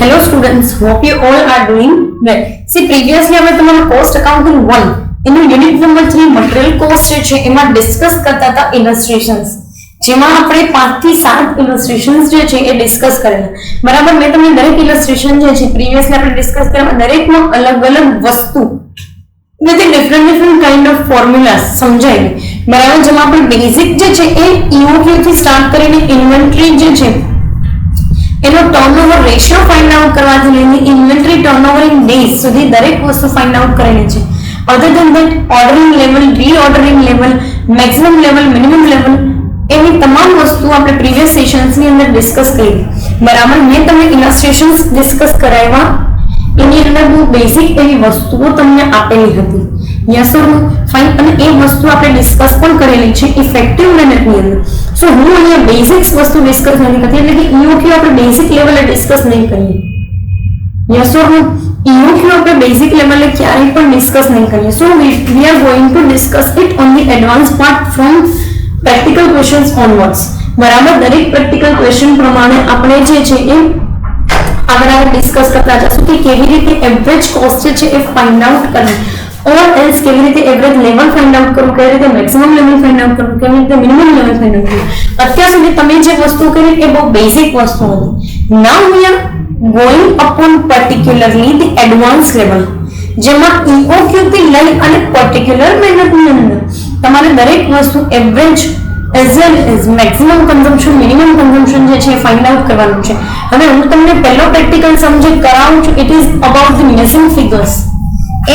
Hello students, hope you all are doing well. See, previously આપણે તમારું cost accounting 1 એનું unit number 3 material cost છે એમાં discuss કરતા હતા ઇલસ્ટ્રેશન્સ, જેમાં આપણે 5 થી 7 ઇલસ્ટ્રેશન્સ જે છે એ ડિસ્કસ કરેલા. બરાબર, મેં તમને દરેક ઇલસ્ટ્રેશન જે છે પ્રીવિયસલી આપણે ડિસ્કસ કર્યા, દરેકમાં અલગ અલગ વસ્તુ with different kind of formulas સમજાવી. બરાબર, જેમાં આપણે બેઝિક જે છે એ EOQ થી સ્ટાર્ટ કરીને ઇન્વેન્ટરી જે છે એનો ટર્નઓવર રેશિયો ફાઇન્ડ આઉટ કરવાથી લઈને ઇન્વેન્ટરી ટર્નઓવર ઇન ડેઝ સુધી દરેક વસ્તુ ફાઇન્ડ આઉટ કરેલી છે. Other than that ordering level, reordering level, maximum level, minimum level, એની તમામ વસ્તુ આપણે પ્રીવિયસ સેશન્સની અંદર ડિસ્કસ કરી. બરાબર, મેં તમને ઇલસ્ટ્રેશન્સ ડિસ્કસ કરાવ્યા, એની અંદર બહુ બેઝિક એવી વસ્તુઓ તમને આપેલી હતી. Yes or no? ફાઇન. અને એ વસ્તુ આપણે ડિસ્કસ પણ કરેલી છે ઇફેક્ટિવ મેનેજની અંદર. સો હું અહીંયા બેઝિક્સ વસ્તુ ડિસ્કસ નથી કરતી, એટલે કે EOQ આપણે બેઝિક લેવલે ડિસ્કસ નહીં કરીએ. Yes or no? EOQ આપણે બેઝિક લેવલે ક્યારેય પણ ડિસ્કસ નહીં કરીએ. So we are going to discuss it on the advance part from practical questions onwards. બરાબર, દરેક પ્રેક્ટિકલ ક્વેશ્ચન પ્રમાણે આપણે જે છે એ આગળ ડિસ્કસ કરતા જશું કે કેવી રીતે એવરેજ કોસ્ટ છે એ ફાઇન્ડ આઉટ કરવી, ઓર એલ્સ કેવી રીતે એવરેજ લેવલ ફાઇન્ડ આઉટ કરવું, કેવી રીતે મેક્સિમમ લેવલ ફાઇન્ડ આઉટ કરવું, કેવી રીતે મિનિમમ લેવલ ફાઇન્ડ આઉટ કરવું. અત્યાર સુધી તમે જે વસ્તુ કરી એ બહુ બેઝિક વસ્તુ હતી. Now we are going upon particularly the advance level, જેમાં EOQ થી લઈ અને પર્ટિક્યુલર મેથડની અંદર તમારે દરેક વસ્તુ average as well as maximum consumption, minimum consumption જે છે ફાઇન્ડ આઉટ કરવાનું છે. હવે હું તમને પહેલો પ્રેક્ટિકલ સબ્જેક્ટ કરાવું છું, it is about the missing figures.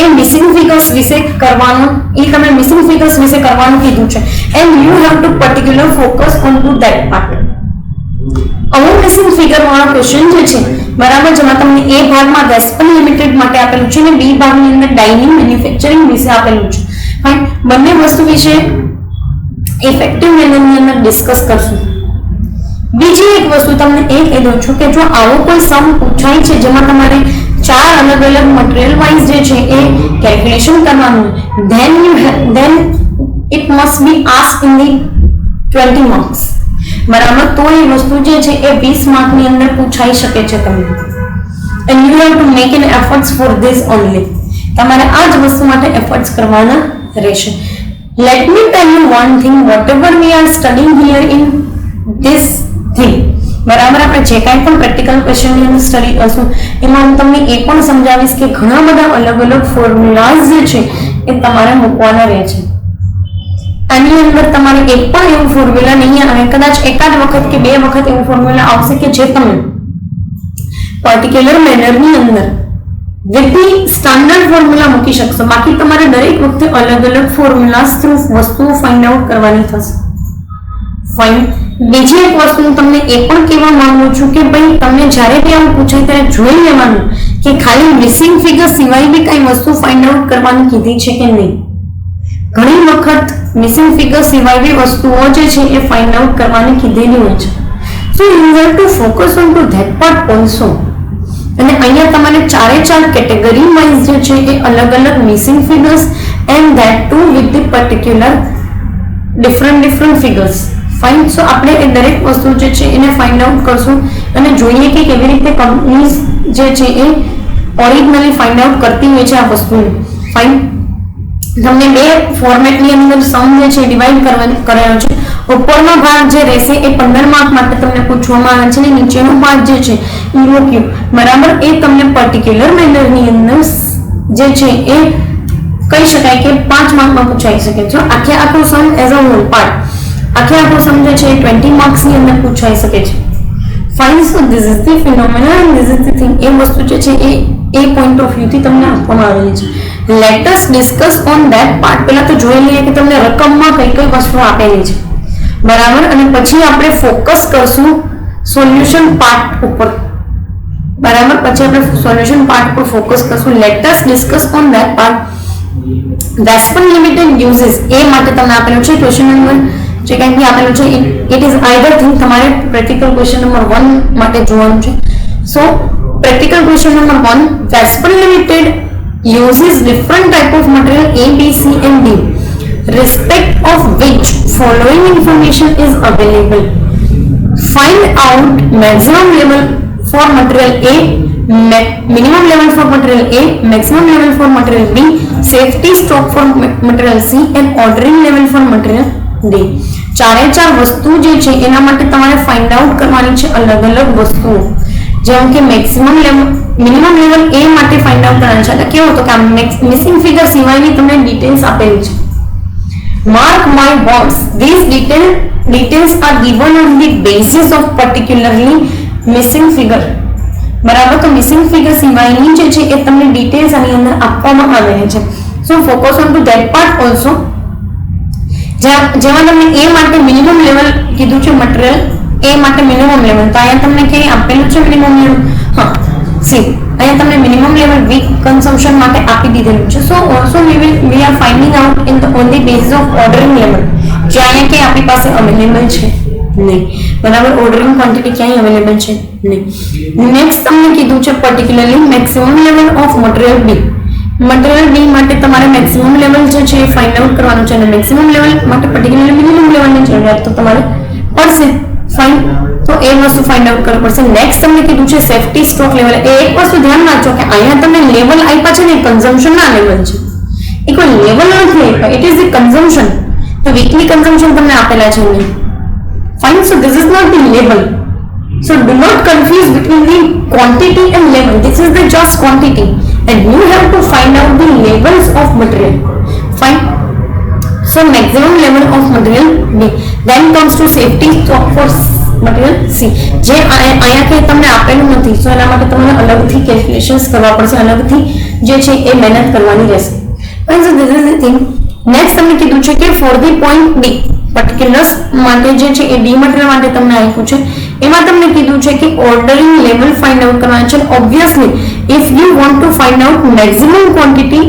A missing figures વિશે કરવાનું, એ તમે મિસિંગ ફિગર્સ વિશે કરવાનું કીધું છે, and you have to particular focus on to that part. હવે મિસિંગ ફિગર વાળો ક્વેશ્ચન જે છે, બરાબર, જેમાં તમને એ ભાગમાં વેસ્પન લિમિટેડ માટે આપેલું છે અને બી ભાગની અંદર ડાઇનિંગ મેન્યુફેક્ચરિંગ વિશે આપેલું છે. ફાઇન. બંને વસ્તુ વિશે ઇફેક્ટિવ મેનરની અંદર ડિસ્કસ કરશું. બીજી એક વસ્તુ તમને એ કહી દઉં છું કે જો આવો કોઈ સમ પૂછાય છે જેમાં તમારે 4 અલગ અલગ મટીરીયલ વાઇઝ જે છે એ કેલ્ક્યુલેશન કરવાનું, then it must be asked in the 20 marks. બરાબર, તો એ વસ્તુ જે છે એ 20 માર્કની અંદર પૂછાઈ શકે છે તમને, and you have to make an efforts for this only. તમારે આ જ વસ્તુ માટે એફર્ટ્સ કરવાના રહેશે. Let me tell you one thing, whatever we are studying here in this thing, બરાબર, આપણે જે કાંઈ પણ પ્રેક્ટિકલ ક્વેશ્ચનની અંદર સ્ટડી કરશું એમાં હું તમને એ પણ સમજાવીશ કે ઘણા બધા અલગ અલગ ફોર્મ્યુલાઝ જે છે એ તમારે મૂકવાના રહે છે. આની અંદર તમારે એક પણ એવું ફોર્મ્યુલા નહીં આવે, કદાચ એકાદ વખત કે 2 વખત એવું ફોર્મ્યુલા આવશે કે જે તમે પર્ટિક્યુલર મેનરની અંદર વિથ સ્ટાન્ડર્ડ ફોર્મ્યુલા મૂકી શકશો. બાકી તમારે દરેક વખતે અલગ અલગ ફોર્મ્યુલાઝ થ્રુ વસ્તુઓ ફાઇન્ડ આઉટ કરવાની થશે. ફાઇન. બીજી એક વસ્તુ હું તમને એ પણ કહેવા માંગુ છું કે ભાઈ તમને જ્યારે બી આવું પૂછાય ત્યારે જોઈ લેવાનું કે ખાલી મિસિંગ ફિગર સિવાય બી કઈ વસ્તુ ફાઇન્ડ આઉટ કરવાની કીધી છે કે નહીં. ઘણી વખત મિસિંગ ફિગર સિવાય બી વસ્તુઓ જે છે એ ફાઇન્ડ આઉટ કરવાની કીધેલી હોય છે. So you have to focus on to that part also. અને અહીંયા તમારે 4 કેટેગરી વાઇઝ જે છે એ અલગ અલગ missing figures and that to with the particular different figures. Fine. So આપણે એ દરેક વસ્તુ જે છે એને ફાઇન્ડ આઉટ કરશું અને જોઈએ કે કેવી રીતે કંપનીઝ જે છે એ ઓરિજિનલી ફાઇન્ડ આઉટ કરતી હોય છે આ વસ્તુને. ફાઇન. તમને 2 ફોર્મેટની અંદર સમ જે છે ડિવાઈડ કરાયો છે. ઉપરનો ભાગ જે રહેશે એ 15 માર્ક માટે તમને પૂછવામાં આવે છે અને નીચેનો ભાગ જે છે EOQ, બરાબર, એ તમને પર્ટિક્યુલર મેનરની અંદર જે છે એ કહી શકાય કે 5 માર્કમાં પૂછાઈ શકે છે. આખો સમ એઝ અ હોલ પાર્ટ, આખો સમ જે છે 20 માર્ક્સની અંદર પૂછાઈ શકે છે. Fine. So this is the phenomena and this is the thing. એ વસ્તુ જે છે એ પોઈન્ટ ઓફ વ્યૂથી તમને આપવામાં આવેલી છે. Let us discuss on that part. પહેલા તો જોઈ લઈએ કે તમને રકમમાં કઈ વસ્તુ આપેલી છે, બરાબર, અને પછી આપણે ફોકસ કરશું સોલ્યુશન પાર્ટ ઉપર. બરાબર, પછી આપણે સોલ્યુશન પાર્ટ પર ફોકસ કરશું. Let us discuss on that part. Vespan limited uses એ માટે તમને આપેલું છે ક્વેશ્ચન નંબર જે કંઈ આપેલું છે ઇટ ઇઝ આઈધર થિંગ. તમારે પ્રેક્ટિકલ ક્વેશ્ચન નંબર 1 માટે જોવાનું છે. So practical question number 1, Vespan limited uses different type of material A, B, C and D, respect of which following information is available. Find out maximum level for material A, minimum level for material A, maximum level for material B, safety stock for material C and ordering level for material D. ચારે ચાર વસ્તુ જે છે એના માટે તમારે find out કરવાની છે અલગ અલગ વસ્તુઓ. જેમ કે maximum level minimum level A માટે ફાઇન્ડ આઉટ કરવાનું છે. એટલે કેવું હતું કે આ મિસિંગ ફિગર સિવાયની તમને ડિટેલ્સ આપેલી છે. Mark my words, these details are given on the basis of particularly missing figure. બરાબર, તો મિસિંગ ફિગર સિવાયની જે છે એ તમને ડિટેલ્સ આની અંદર આપવામાં આવેલી છે. So focus on to that part also. જેમાં તમને એ માટે મિનિમમ લેવલ કીધું છે મટીરીયલ એ માટે મિનિમમ લેવલ, તો અહીંયા તમને ક્યાંય આપેલું છે મિનિમમ લેવલ? હા, સી અહીંયા તમને મિનિમમ લેવલ વીક કન્ઝમ્પશન માટે આપી દીધેલું છે. So also we are finding out in the on the basis of ordering level, જે અહીંયા કે આપણી પાસે અવેલેબલ છે નહીં. બરાબર, ઓર્ડરિંગ ક્વોન્ટિટી ક્યાંય અવેલેબલ છે નહીં. નેક્સ્ટ તમને કીધું છે particularly maximum level of material B. Material B માટે તમારે મેક્સિમમ લેવલ જે છે એ ફાઇન્ડ આઉટ કરવાનું છે અને મેક્સિમમ લેવલ માટે પર્ટિક્યુલરલી મિનિમમ લેવલની જરૂરિયાત તો તમારે પડશે. ફાઇન, તો એ વસ્તુ ફાઇન્ડ આઉટ કરવું પડશે. નેક્સ્ટ તમને કીધું છે સેફટી સ્ટોક લેવલ. એ એક વસ્તુ ધ્યાન રાખજો કે અહીંયા તમને લેવલ આપ્યા છે ને કન્ઝમ્પશન ના લેવલ છે, એ કોઈ લેવલ નથી આપ્યા, ઇટ ઇઝ ધ કન્ઝમ્પશન. તો વીકલી કન્ઝમ્પશન તમને આપેલા છે નહીં. Fine, so this is not the level. So do not confuse between the quantity and level. This is the just quantity and you have to find out the levels of material. Fine. So maximum level of material B. Then comes to safety stock for material C. જે અહીંયા કે તમને આપેલું નથી, સો એના માટે તમારે અલગથી કેલ્ક્યુલેશન્સ કરવા પડશે, અલગથી જે છે એ મહેનત કરવાની રહેશે. Fine, so this is the thing. Next તમને કીધું છે કે for the point D પર્ટિક્યુલર્સ માટે જે છે એ ડી મટીરીયલ માટે તમને આપ્યું છે. એમાં તમને કીધું છે કે ઓર્ડરિંગ લેવલ ફાઇન્ડ આઉટ કરવાનું છે. Obviously if you want to find out maximum quantity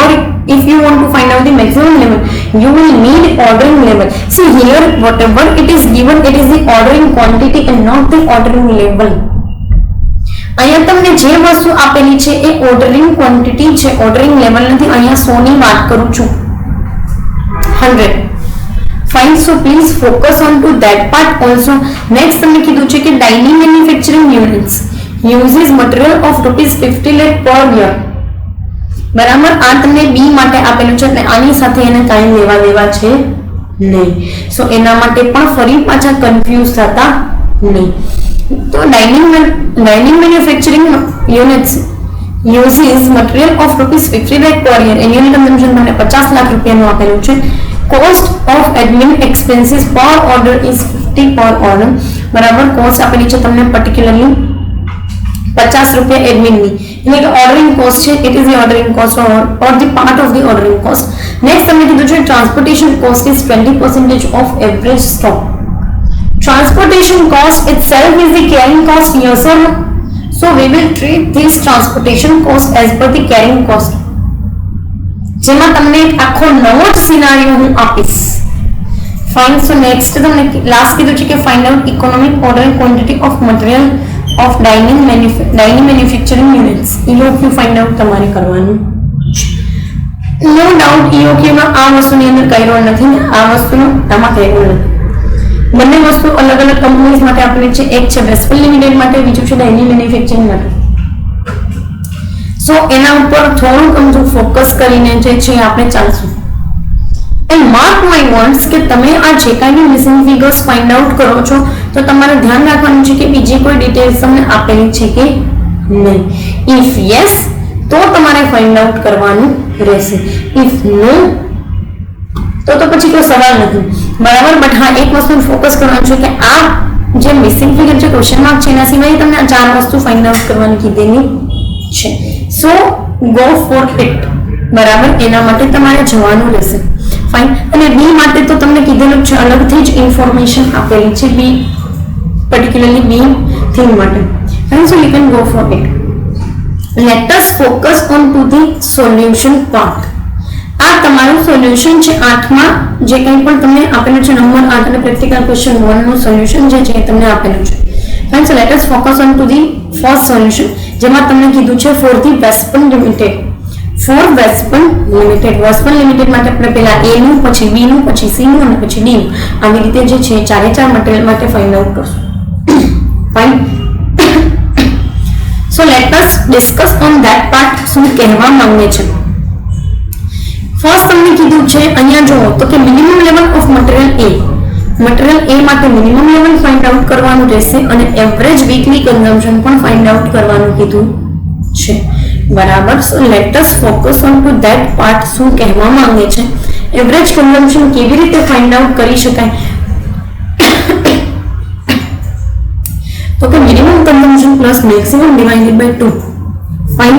or if you want to find out the maximum level, you will need ordering level. See here, whatever it is given, it is the ordering quantity and not the ordering level. અહીંયા તમને જે વસ્તુ આપેલી છે એ ordering quantity છે, ordering level નથી. અહીંયા 100 ની વાત કરું છું, 100. Fine, so please focus on to that part also. Next તમને કીધું છે કે dining manufacturing units uses material of ₹50 lakh per year. બરાબર, આ તમને બી માટે આપેલું છે એટલે આની સાથે એને કાંઈ લેવા દેવા છે નહીં. સો એના માટે પણ ફરી પાછા કન્ફ્યુઝ થતા નહીં. તો dining manufacturing units uses material of ₹50 lakh per year. Annual consumption તમને 50 લાખ રૂપિયાનું આપેલું છે. Cost of admin expenses per order is 50 per order. બરાબર, કોસ્ટ આપેલી છે તમને પર્ટિક્યુલરલી 50 રૂપિયા એડમિન ની, એટલે કે ઓર્ડરિંગ કોસ્ટ છે, it is the ordering cost or the part of the ordering cost. Next તમને કીધું છે transportation cost is 20% of average stock. Transportation cost itself is the carrying cost. Yes or no? So we will treat this transportation cost as per the carrying cost. જેમાં તમને એક આખો નવો જ scenario હું આપીશ. ફાઇન, સો નેક્સ્ટ તમને last કીધું છે કે find out economic order quantity of material of dining manufacturing units. EOQ find out તમારે કરવાનું. નો ડાઉટ EOQમાં આ વસ્તુની અંદર કઈ રોલ નથી ને આ વસ્તુનો આમાં કઈ રોલ નથી. બંને વસ્તુ અલગ અલગ કંપનીઝ માટે આપેલી છે. એક છે વેસ્પલ લિમિટેડ માટે, બીજું છે ડાઇનિંગ મેન્યુફેક્ચરિંગ માટે. સો એના ઉપર થોડુંક અમથું ફોકસ કરીને જે છે આપણે ચાલશું. એન્ડ માર્ક માય વર્ડ્સ કે તમે આ જે કાંઈ બી મિસિંગ ફિગર્સ ફાઇન્ડ આઉટ કરો છો તો તમારે ધ્યાન રાખવાનું છે કે બીજી કોઈ ડિટેલ્સ તમને આપેલી છે કે નહીં. ઇફ યસ તો તમારે ફાઇન્ડ આઉટ કરવાનું રહેશે, ઇફ નો તો પછી કોઈ સવાલ નથી. બરાબર, બટ હા એક વસ્તુ ફોકસ કરવાનું છે કે આ જે મિસિંગ ફિગર છે ક્વેશ્ચન માર્ક છે એના સિવાય તમને આ 4 વસ્તુ ફાઇન્ડ આઉટ કરવાની કીધેલી છે. સો ગો ફોર ઇટ. બરાબર, એના માટે તમારે જવાનું રહેશે. ફાઇન, અને બી માટે તો તમને કીધેલું છે, અલગથી જ ઇન્ફોર્મેશન આપેલી છે બી પર્ટિક્યુલરલી બી થીમ માટે. Fine, so you can go for it. Late us focus on to the solution part. આ તમારું સોલ્યુશન છે 8માં જે કંઈ પણ તમને આપેલું છે નંબર 8 અને પ્રેક્ટિકલ ક્વેશ્ચન 1 નું સોલ્યુશન જે છે એ તમને આપેલું છે. Fine, so let us focus on to the first solution, જેમાં તમને કીધું છે for the Vespan limited. For Vespan limited માટે આપણે પહેલા A નું, પછી B નું, પછી C નું અને પછી D નું, આવી રીતે જે છે ચારે મટીરીયલ માટે ફાઇન્ડ આઉટ કરશું. Fine, so late discuss on that part શું કહેવા માંગે છે. ફર્સ્ટ તમને કીધું છે અહીંયા જુઓ તો કે મિનિમમ લેવલ ઓફ મટીરીયલ એ માટે મિનિમમ લેવલ ફાઇન્ડ આઉટ કરવાનું રહેશે અને એવરેજ વીકલી કન્ઝમ્પશન પણ ફાઇન્ડ આઉટ કરવાનું કીધું છે. બરાબર. So let us focus on to that part શું કહેવા માંગે છે. એવરેજ કન્ઝમ્પશન કેવી રીતે ફાઇન્ડ આઉટ કરી શકાય તો કે minimum consumption plus maximum divided by 2. Fine.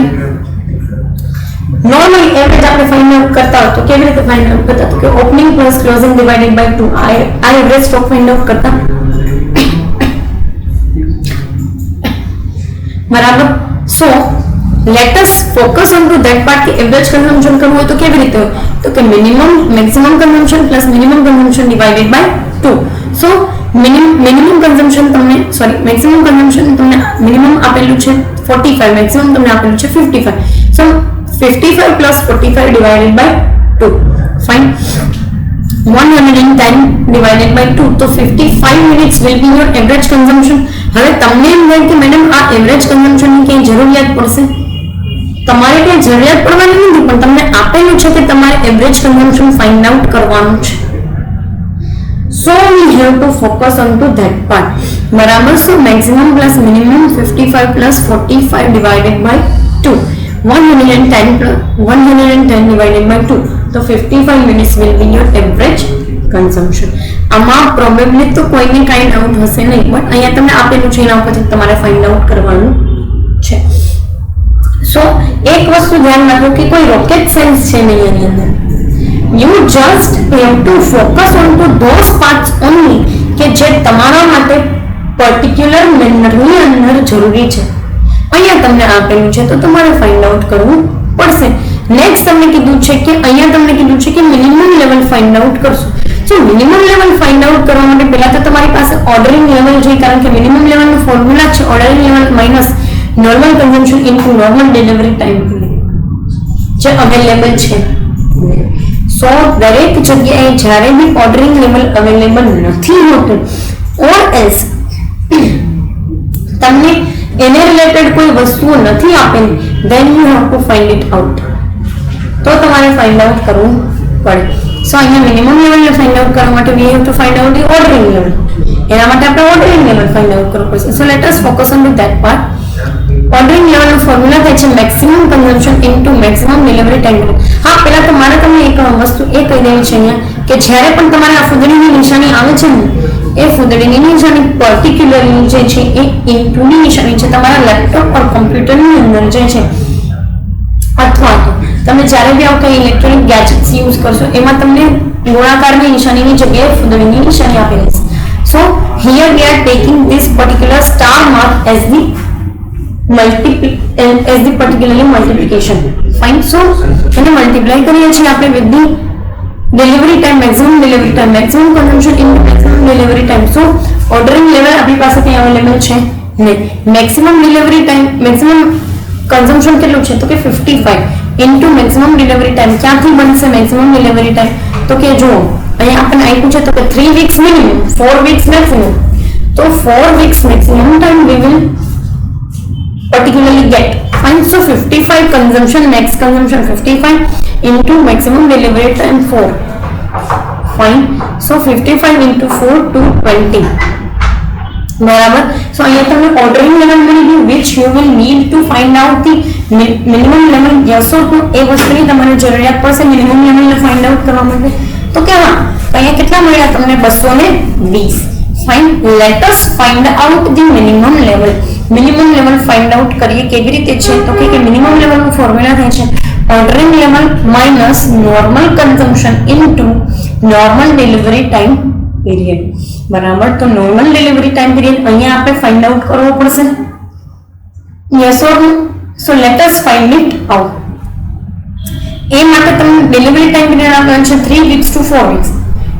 Normally average આપણે ફાઇન્ડ આઉટ કરતા હોય તો કેવી રીતે ફાઇન્ડ આઉટ કરતા તો કે opening plus closing divided by 2 આ એવરેજ સ્ટોક ફાઇન્ડ આઉટ કરતા. બરાબર. So let us focus on to that part કે એવરેજ કન્ઝમ્પશન કરવું હોય તો કેવી રીતે હોય તો કે minimum maximum consumption plus minimum consumption divided by 2. So minimum consumption તમને મેક્સિમમ કન્ઝમ્પશન તમને મિનિમમ આપેલું છે 45, મેક્સિમમ તમને આપેલું છે 55. સો 55 plus 45 divided by 2. Fine. 110 divided by 2. So 55 minutes will be your average consumption. હવે તમને એમ થાય કે મેડમ આ એવરેજ કન્ઝમ્પશન ની કઈ જરૂરિયાત પડશે? તમારે કઈ જરૂરિયાત પડવાની નથી, પણ તમને આપેલું છે કે તમારે એવરેજ કન્ઝમ્પશન ફાઇન્ડ આઉટ કરવાનું છે. So we have to focus on to that part. બરાબર. So maximum plus minimum 55 plus 45 divided by 2. 110 divided by 2. So 55 minutes will be your average consumption. આમાં પ્રોબેબલી તો કોઈને કાંઈ ડાઉટ હશે નહીં, but અહીંયા તમને આપેલું છે એના ઉપરથી તમારે ફાઇન્ડ આઉટ કરવાનું છે. સો એક વસ્તુ ધ્યાન રાખો કે કોઈ રોકેટ સાયન્સ છે નહીં એની અંદર. You just have to focus on two those parts only કે જે તમારા માટે પર્ટિક્યુલર મેનરની અંદર જરૂરી છે. અહીંયા તમને આપેલું છે તો તમારે ફાઇન્ડ આઉટ કરવું પડશે. નેક્સ્ટ તમને કીધું છે કે અહીંયા તમને કીધું છે કે મિનિમમ લેવલ ફાઇન્ડ આઉટ કરશો. સો મિનિમમ લેવલ ફાઇન્ડ આઉટ કરવા માટે પહેલા તો તમારી પાસે ઓર્ડરિંગ લેવલ જોઈએ, કારણ કે મિનિમમ લેવલનો ફોર્મ્યુલા છે ordering level minus normal consumption into normal delivery time જે અવેલેબલ છે. સો દરેક જગ્યાએ જ્યારે બી ઓર્ડરિંગ લેવલ અવેલેબલ નથી હોતું ઓર એલ્સ તમને એને રિલેટેડ કોઈ વસ્તુઓ નથી આપેલી, then you have to find it out. તો તમારે ફાઇન્ડ આઉટ કરવું પડે. સો અહીંયા મિનિમમ લેવલને ફાઇન્ડ આઉટ કરવા માટે we have to find out the ordering level. એના માટે આપણે ordering level ફાઇન્ડ આઉટ કરવું પડશે. So let us focus on that part. ordering level નો ફોર્મ્યુલા થાય છે maximum consumption into maximum delivery time. હા, પહેલા તો મારે તમને એક વસ્તુ એ કહી દેવી છે અહીંયા કે જ્યારે પણ તમારે આ ફૂદડીની નિશાની આવે છે ને એ ફૂદડીની નિશાની પર્ટિક્યુલરલી જે છે એ ઇન્ટુની નિશાની છે તમારા લેપટોપ or કમ્પ્યુટરની અંદર જે છે, અથવા તો તમે જ્યારે બી આવું કંઈ ઇલેક્ટ્રોનિક ગેજેટ્સ યુઝ કરશો એમાં તમને ગોળાકારની નિશાનીની જગ્યાએ ફૂદડીની નિશાની આપેલી છે. સો here we are taking this particular star mark as the particularly multiplication. Fine. So એને મલ્ટીપ્લાય કરીએ છીએ આપણે with the delivery time, maximum consumption in maximum delivery time. So ordering level આપણી પાસે ત્યાં અવેલેબલ છે ને maximum delivery time, maximum consumption કેટલું છે તો કે 55 into maximum delivery time. ક્યાંથી બનશે maximum delivery time તો કે જુઓ અહીંયા આપણને આપ્યું છે તો કે 3 weeks minimum, 4 weeks maximum. તો 4 weeks maximum time we will particularly get. Fine. So 55 consumption, max consumption 55 into maximum delivery time 4. Fine. So 55 into 4 to 20. બરાબર. સો અહીંયા તમને ઓર્ડરિંગ લેવલ મળી ગયું which you will need to find out the minimum level. yes or no એ વસ્તુની તમારે જરૂરિયાત પડશે minimum લેવલને ફાઇન્ડ આઉટ કરવા માટે. તો કે હા, અહીંયા કેટલા મળ્યા તમને 220. Fine. Late us find out the minimum level. Minimum level find out કરીએ કેવી રીતે છે તો કે મિનિમમ લેવલનું ફોર્મ્યુલા થાય છે ordering level minus normal consumption into normal delivery time period. બરાબર. તો નોર્મલ ડિલિવરી ટાઈમ પીરિયડ અહીંયા આપણે ફાઇન્ડ આઉટ કરવો પડશે. Yes or no? So let us find it out. એ માટે તમને ડિલિવરી ટાઈમ પીરિયડ આપેલ છે 3 weeks to 4 weeks.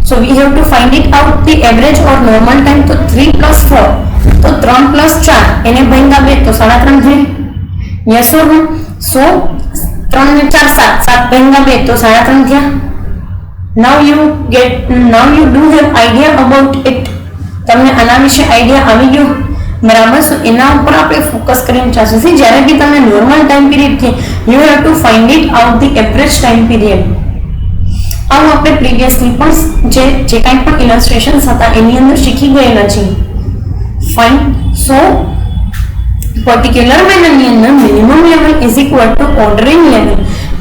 So we have to find it out the average or normal time. તો 3 plus 4 તો 3 plus 4 એને ભાગ્યા 2 તો 3.5 થાય. Yes or no? સો 3 ને 4 7 7 ભાગ્યા 2 તો 3.5 થયા. now you do have idea about it. તમને આના વિશે આઈડિયા આવી ગયો બરાબર. સો એના ઉપર આપણે ફોકસ કરીને ચાલશે. સી જ્યારે બી તમને નોર્મલ ટાઈમ પીરિયડ કે you have to find it out the average time period. આવું આપણે પ્રીવિયસલી પણ જે કાંઈ પણ ઇલસ્ટ્રેશન્સ હતા એની અંદર શીખી ગયેલા છીએ. ફાઇન. સો પર્ટિક્યુલર મેનરની અંદર minimum level is equal two ordering level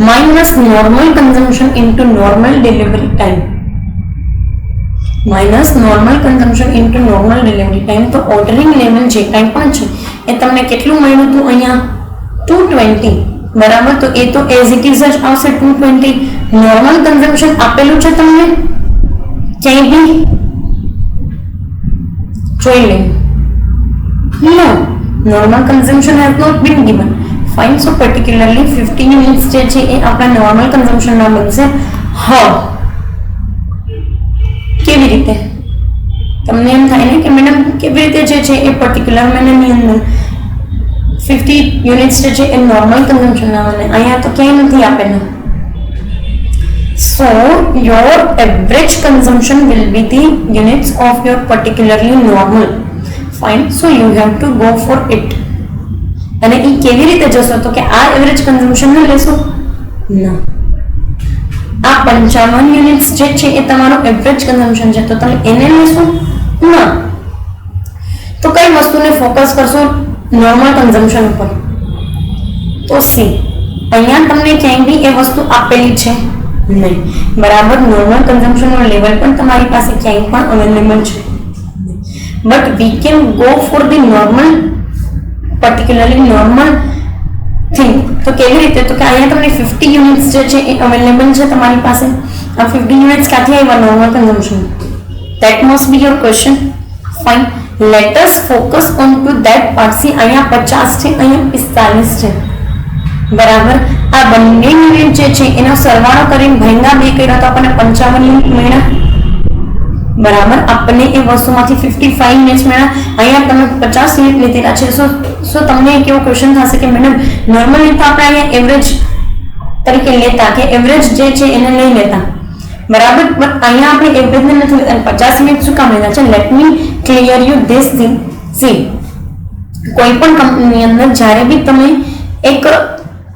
minus normal consumption into normal delivery time. Minus normal consumption into normal delivery time. તો ઓર્ડરિંગ લેવલ જે કાંઈ પણ છે એ તમને કેટલું મળ્યું હતું અહીંયા 220. બરાબર. તો એ તો એઝ ઇટ ઇઝ જ આવશે 220. નોર્મલ કન્ઝમ્પશન આપેલું છે તમને ક્યાંય બી જોઈ લે. No, normal consumption has not been given. Fine. So particularly 50 units જે છે એ આપણા નોર્મલ કન્ઝમ્પશનના બનશે. હા, કેવી રીતે? તમને એમ થાય ને કે મેડમ કેવી રીતે જે છે એ પર્ટિક્યુલર મેનરની અંદર 50 યુનિટ્સ જે છે એ નોર્મલ કન્ઝમ્પશનના બને. અહીંયા તો ક્યાંય નથી આપેલું. So your average consumption will be the units of your particularly normal. Fine. So you have to go for it. અને એ કેવી રીતે જશો? તો કે આ એવરેજ કન્ઝમ્પશન ને લેશો ના, આ 55 યુનિટ્સ જે છે એ તમારું એવરેજ કન્ઝમ્પશન છે તો તમે એને લેશો ના. તો કઈ વસ્તુને ફોકસ કરશો? નોર્મલ કન્ઝમ્પશન ઉપર. તો સી અહીંયા તમને ક્યાંય બી એ વસ્તુ આપેલી છે નહીં. બરાબર. નોર્મલ કન્ઝમ્પશનનો લેવલ પણ તમારી પાસે ક્યાંય પણ અવેલેબલ છે. But we can go for the normal, particularly normal thing. તો કેવી રીતે? તો કે અહીંયા તમને 50 યુનિટ્સ જે છે એ અવેલેબલ છે તમારી પાસે. આ 50 યુનિટ્સ ક્યાંથી આવ્યા? Normal consumption. That must be your question. Fine. Late us focus on to that part. C અહીંયા 50 છે, અહીંયા 45 છે. બરાબર. આ બંને યુનિટ જે છે એનો સરવાળો કરીને ભાંગા બે કર્યા તો આપણને 55 યુનિટ મળ્યા. બરાબર. આપણને એ વસ્તુમાંથી 55 યુનિટ મળ્યા. અહીંયા તમે 50 યુનિટ લીધેલા છે. સો તમને એક એવો ક્વેશ્ચન થશે કે મેડમ નોર્મલી તો આપણે અહીંયા એવરેજ તરીકે લેતા કે એવરેજ જે છે એને નહીં લેતા. બરાબર. બટ અહીંયા આપણે એવરેજને નથી લેતા. 50 યુનિટ શું કામ લેતા છે? Let me clear you this thing. C કોઈ પણ કંપનીની અંદર જ્યારે બી તમે એક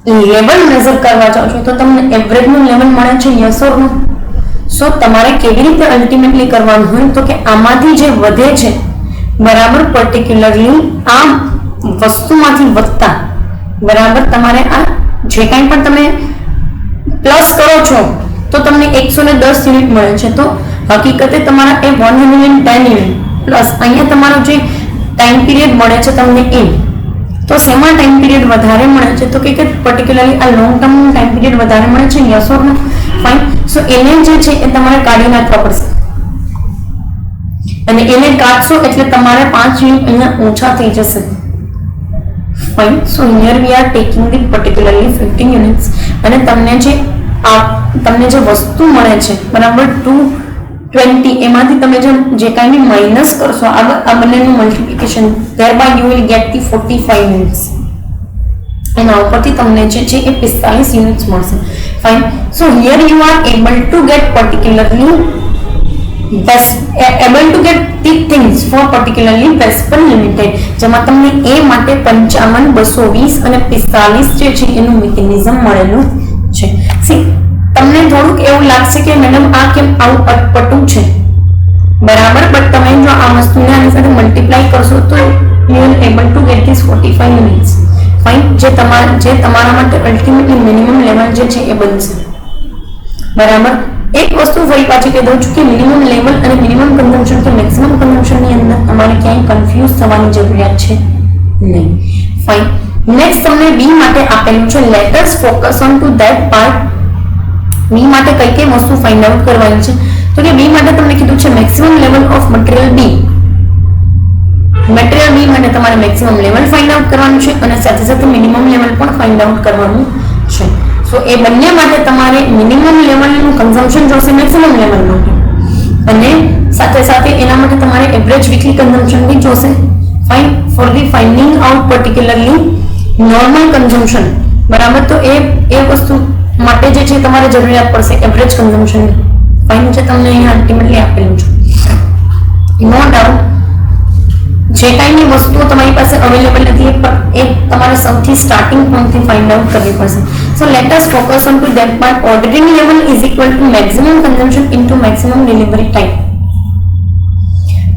લેવલ મેઝર કરવા જાઓ છો તો તમને એવરેજનું લેવલ મળે છે, યસ ઓર નો? સો તમારે કેવી રીતે અલ્ટિમેટલી કરવાનું હોય તો કે આમાંથી જે વધે છે, બરાબર, પર્ટિક્યુલરલી આ વસ્તુમાંથી વધતા, બરાબર, તમારે આ જે કાંઈ પણ તમે પ્લસ કરો છો તો તમને 110 યુનિટ મળે છે. તો હકીકતે તમારા એ 110 યુનિટ પ્લસ અહીંયા તમારો જે ટાઈમ પીરિયડ મળે છે તમને એ, તો શેમાં ટાઈમ પીરિયડ વધારે મળે છે? તો કે પર્ટિક્યુલરલી આ લોંગ ટર્મ ટાઈમ પીરિયડ વધારે મળે છે, યસ ઓર નો? ફાઇન. સો એને જે છે એ તમારે કાઢી નાખવા પડશે અને એને કાઢશો એટલે તમારે 5 યુનિટ અહીંયા ઓછા થઈ જશે. Fine. So here we are taking the particularly 15 units અને તમને જે વસ્તુ મળે છે, બરાબર, 220, એમાંથી તમે જે કાંઈ બી માઇનસ કરશો આ બંનેનું multiplication, thereby you will get the 45 units. એના ઉપરથી તમને જે છે એ 45 યુનિટ્સ મળશે. Fine. So here you are able to get particularly able to get the things for particularly Vesper Limited, જેમાં તમને એ માટે 55, 220 અને 45 જે છે એનું મિકેનિઝમ મળેલું છે. સી તમને થોડુંક એવું લાગશે કે મેડમ આ કેમ આવું અટપટું છે, બરાબર, બટ તમે જો આ વસ્તુને આની સાથે મલ્ટીપ્લાય કરશો તો you will able to gate this 45 units. Fine. જે તમારા માટે અલ્ટિમેટલી મિનિમમ લેવલ જે છે એ બનશે. બરાબર. એક વસ્તુ ફરી પાછી કહી દઉં છું કે મિનિમમ લેવલ અને મિનિમમ કન્ઝમ્પશન કે મેક્સિમમ કન્ઝમ્પશનની અંદર તમારે ક્યાંય કન્ફ્યુઝ થવાની જરૂરિયાત છે નહીં. ફાઇન. નેક્સ્ટ તમને બી માટે આપેલું છે. Let us focus on to that part. B માટે કઈ કઈ વસ્તુ ફાઇન્ડ આઉટ કરવાની છે? તો કે બી માટે તમને કીધું છે maximum level of material B. Material B માટે તમારે મેક્સિમમ લેવલ ફાઇન્ડ આઉટ કરવાનું છે અને સાથે સાથે મિનિમમ લેવલ પણ ફાઇન્ડ આઉટ કરવાનું છે. સો એ બંને માટે તમારે મિનિમમ લેવલનું કન્ઝમ્પશન જોશે, મેક્સિમમ લેવલનું, અને સાથે સાથે એના માટે તમારે એવરેજ વીકલી કન્ઝમ્પશન બી જોશે. Fine. For the finding out particularly normal consumption, બરાબર, તો એ વસ્તુ માટે જે છે તમારે જરૂરિયાત પડશે એવરેજ કન્ઝમ્પશન. ફાઇન. છે તમને અહીંયા અલ્ટિમેટલી આપેલું છે. નો ડાઉટ જે કાંઈની વસ્તુઓ તમારી પાસે અવેલેબલ નથી એ તમારે સૌથી સ્ટાર્ટિંગ પોઈન્ટથી ફાઇન્ડ આઉટ કરવી પડશે. સો let us focus on to that part. Ordering level is equal to maximum consumption into maximum delivery time.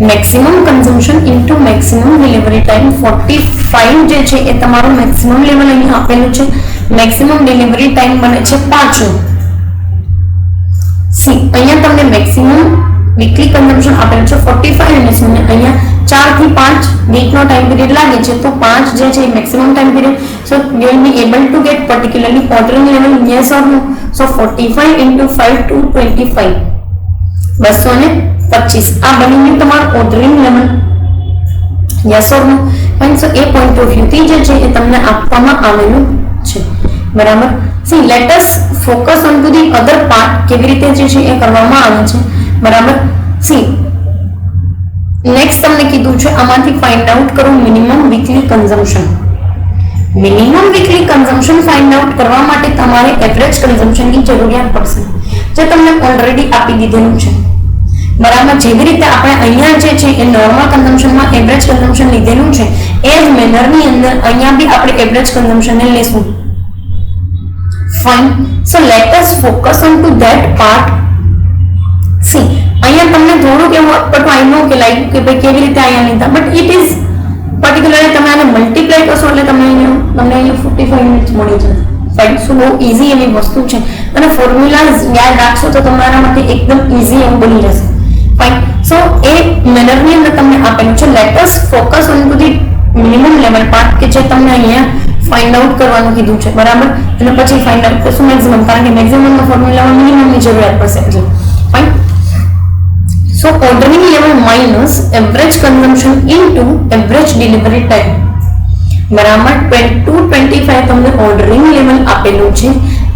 Maximum consumption into maximum delivery time 45 જે છે એ તમારું મેક્સિમમ લેવલ અહીં આપેલું છે. મેક્સિમમ ડિલિવરી ટાઈમ બને છે 5 નો. સી અહીંયા તમને મેક્સિમમ વીકલી કન્ઝમ્પશન આપેલું છે 45 યુનિટ્સ અને અહીંયા 4 થી 5 વીકનો ટાઈમ પીરિયડ લાગે છે તો 5 જે છે maximum time period. So you will be able to get particularly ordering level yes or no. So 45 into 5 to 25 225 આ બની ગયું તમારું ordering level. Yes or no. Fine. So a point of view થી જે છે એ તમને આપવામાં આવેલું છે. બરાબર. See let us focus on to the other part. કેવી રીતે જે છે એ કરવામાં આવે છે. બરાબર. સી નેક્સ્ટ તમને કીધું છે આમાંથી ફાઇન્ડ આઉટ કરો minimum weekly consumption. Minimum weekly consumption find out કરવા માટે તમારે એવરેજ કન્ઝમ્પશનની જરૂરિયાત પડશે જે તમને ઓલરેડી આપી દીધેલું છે. બરાબર. જેવી રીતે આપણે અહીંયા જે છે એ નોર્મલ કન્ઝમ્પશનમાં એવરેજ કન્ઝમ્પશન લીધેલું છે એ જ મેનરની અંદર અહીંયા બી આપણે એવરેજ કન્ઝમ્પશનને લેશું. Fine. So let us focus on to that part. C અહીંયા તમને થોડુંક એવું બટ આઈ નો કે લાઈક કે ભાઈ કેવી રીતે અહીંયા લીધા બટ ઇટ ઇઝ પર્ટિક્યુલરલી તમે આને મલ્ટીપ્લાય કરશો એટલે તમને અહીંયા 45 મિનિટ્સ મળી જશે. ફાઇન. સો બહુ ઇઝી એવી વસ્તુ છે અને ફોર્મ્યુલા યાદ રાખશો તો તમારા માટે એકદમ ઇઝી એવું બની જશે. ફાઇન. સો એ મેનરની અંદર તમને આપેલું છે. Let us focus on to the minimum level part કે જે તમને અહીંયા ફાઇન્ડ આઉટ કરવાનું કીધું છે. બરાબર. અને પછી ફાઇન્ડ આઉટ કરશું મેક્સિમમ કારણ કે મેક્સિમમના ફોર્મ્યુલામાં મિનિમમની જરૂરિયાત પડશે એટલે. Fine. So ordering level minus average consumption into average delivery time. બરાબર. 225 તમને ordering level આપેલું છે.